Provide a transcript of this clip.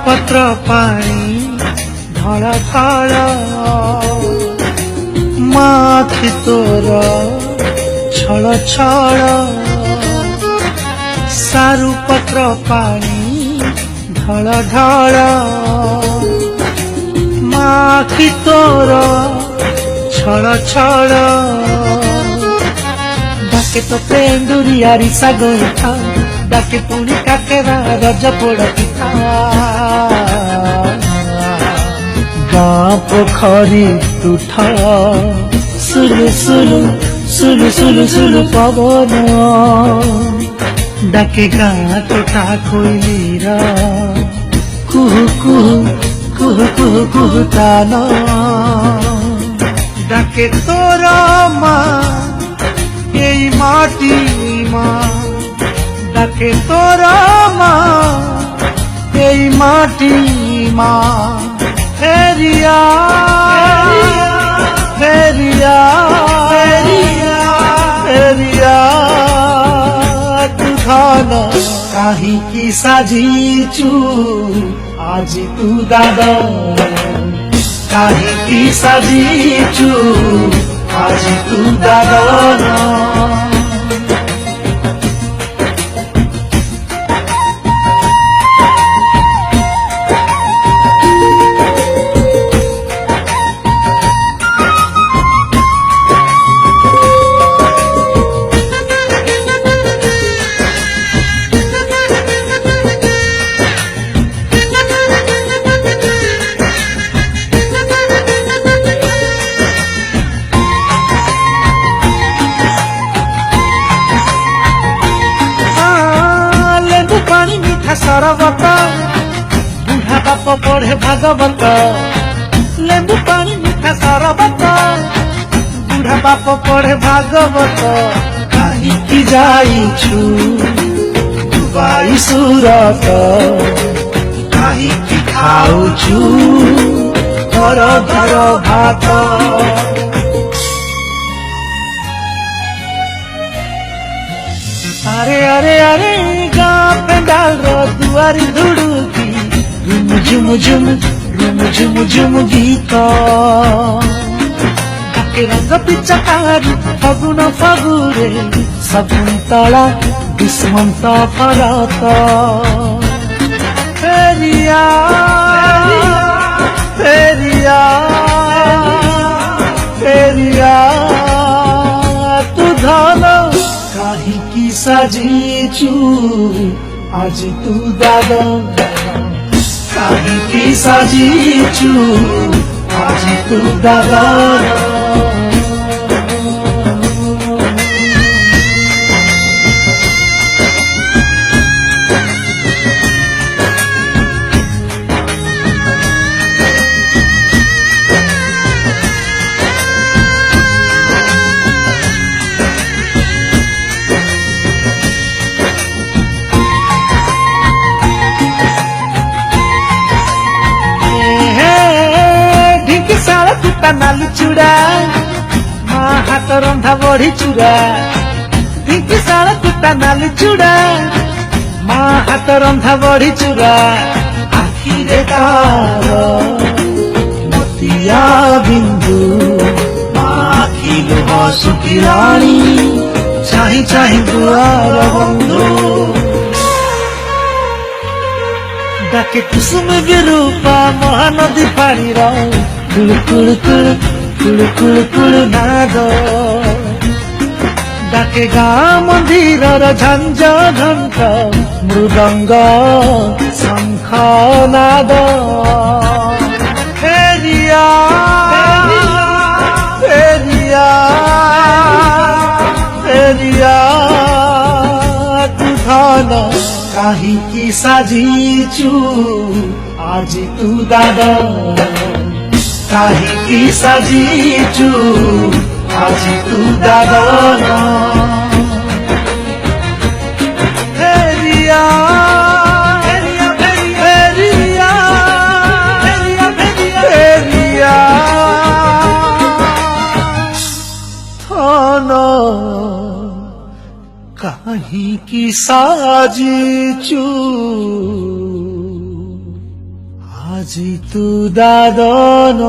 पत्र पानी धड़ धड़ माखि तोर छल छल सारू पत्र पानी धड़ धड़ माखि तोर छल छल डाके तो पेंदुरिया रिसा गोइठा डाके पुणी काकेरा रज पोड़ पिठा गाँ पोखरी तुठा सुलु सुलु सुलु सुलु सुलु पवन डाके गाँ तोटा कोइलीरा कुहु कुहु कुहु कुहु कुहु तान डाके तोरा माँ এই মাটি মা ডাকে তোরা মা এই মাটি মা ফেরিয়া ফেরিয়া ফেরিয়া ফেরিয়া তু ধন কাহিকি সাজিছু আজি তু দাদা কাহিকি সাজিছু आज तू दादा सरबत बुढ़ा बाप पढ़े भागवत लेंबू पानी मीठा सरबत बुढ़ा बाप पढ़े भागवत कहीं जाइछु दुबई सूरत कहीं खाऊछु घर घर भात अरे अरे अरे गाँ पेंडाल रो दुआरी धुड़ुकी झुम झुम झुम झुम झुम गीत डाके रंग पिचकारी फगुन फगुरे शकुन्तला दुष्मंत भरत फेरिया फेरिया फेरिया तू धन काहिकी साजिछु आज तू दादा काहिकी साजिछु आज तू दादा नाली चूड़ा माँ हाथ रंधा बड़ी चूड़ा ढिंकी साला कुत्ता नाली चूड़ा माँ हाथ रंधा बड़ी चूड़ा आखिरे तार मोतिया बिंदु आखि लुह सुखिलाणी चाही चाही दुआर बंधु डाके कुसुम विरूपा महानदी पानी रो कुलु कुलु कुलु कुलु कुलु कुलु नाद डाके गाँ मंदिर झंझ घंट मृदंग शंख नाद फेरिया फेरिया फेरिया तू धन काहिकी साजिछु आज तू दादा काहिकी साजिछु आज तू दादा फेरिया फेरिया फेरिया फेरिया फेरिया थन काहिकी साजिछु আজি তু দাদন